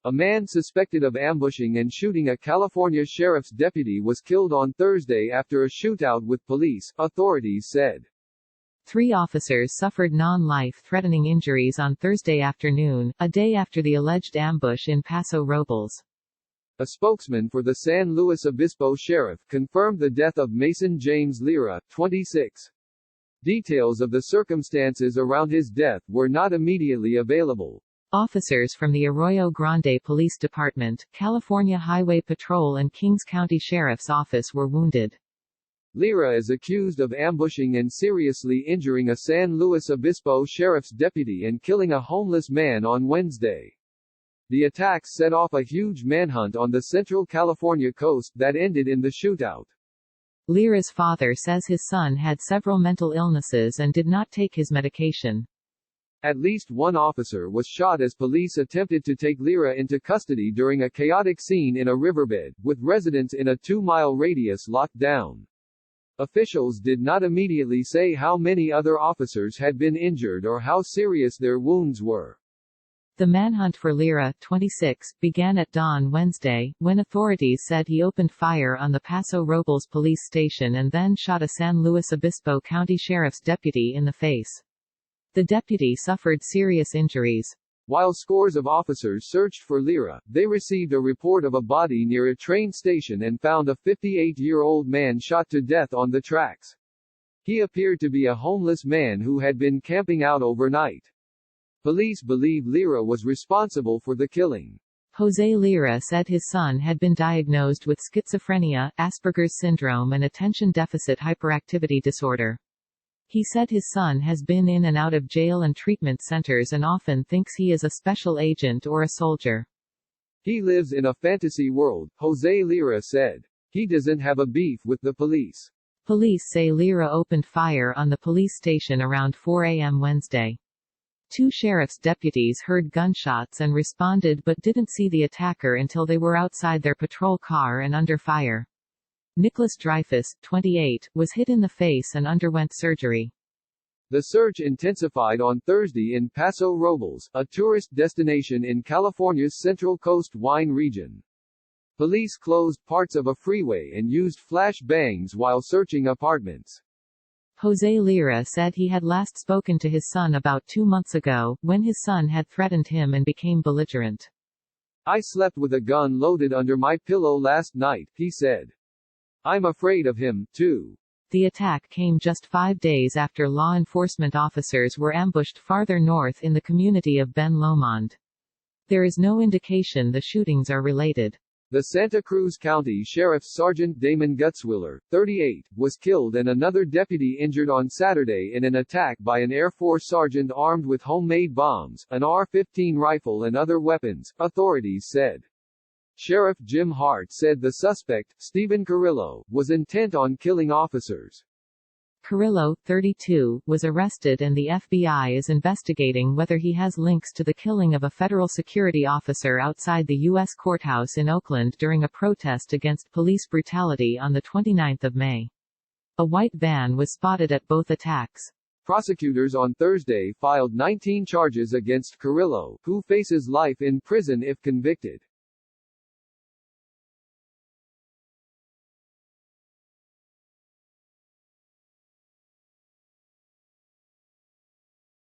A man suspected of ambushing and shooting a California sheriff's deputy was killed on Thursday after a shootout with police, authorities said. 3 officers suffered non-life-threatening injuries on Thursday afternoon, a day after the alleged ambush in Paso Robles. A spokesman for the San Luis Obispo sheriff confirmed the death of Mason James Lira, 26. Details of the circumstances around his death were not immediately available. Officers from the Arroyo Grande Police Department, California Highway Patrol and Kings County Sheriff's Office were wounded. Lira is accused of ambushing and seriously injuring a San Luis Obispo sheriff's deputy and killing a homeless man on Wednesday. The attacks set off a huge manhunt on the Central California coast that ended in the shootout. Lira's father says his son had several mental illnesses and did not take his medication. At least one officer was shot as police attempted to take Lira into custody during a chaotic scene in a riverbed, with residents in a 2-mile radius locked down. Officials did not immediately say how many other officers had been injured or how serious their wounds were. The manhunt for Lira, 26, began at dawn Wednesday, when authorities said he opened fire on the Paso Robles police station and then shot a San Luis Obispo County Sheriff's deputy in the face. The deputy suffered serious injuries. While scores of officers searched for Lira, they received a report of a body near a train station and found a 58-year-old man shot to death on the tracks. He appeared to be a homeless man who had been camping out overnight. Police believe Lira was responsible for the killing. Jose Lira said his son had been diagnosed with schizophrenia, Asperger's syndrome and attention deficit hyperactivity disorder. He said his son has been in and out of jail and treatment centers and often thinks he is a special agent or a soldier. He lives in a fantasy world, Jose Lira said. He doesn't have a beef with the police. Police say Lira opened fire on the police station around 4 a.m. Wednesday. 2 sheriff's deputies heard gunshots and responded but didn't see the attacker until they were outside their patrol car and under fire. Nicholas Dreyfus, 28, was hit in the face and underwent surgery. The search intensified on Thursday in Paso Robles, a tourist destination in California's Central Coast wine region. Police closed parts of a freeway and used flash bangs while searching apartments. Jose Lira said he had last spoken to his son about 2 months ago, when his son had threatened him and became belligerent. "I slept with a gun loaded under my pillow last night," he said. "I'm afraid of him, too." The attack came just 5 days after law enforcement officers were ambushed farther north in the community of Ben Lomond. There is no indication the shootings are related. The Santa Cruz County Sheriff's Sergeant Damon Gutzwiller, 38, was killed and another deputy injured on Saturday in an attack by an Air Force sergeant armed with homemade bombs, an AR-15 rifle and other weapons, authorities said. Sheriff Jim Hart said the suspect, Stephen Carrillo, was intent on killing officers. Carrillo, 32, was arrested and the FBI is investigating whether he has links to the killing of a federal security officer outside the U.S. courthouse in Oakland during a protest against police brutality on 29 May. A white van was spotted at both attacks. Prosecutors on Thursday filed 19 charges against Carrillo, who faces life in prison if convicted.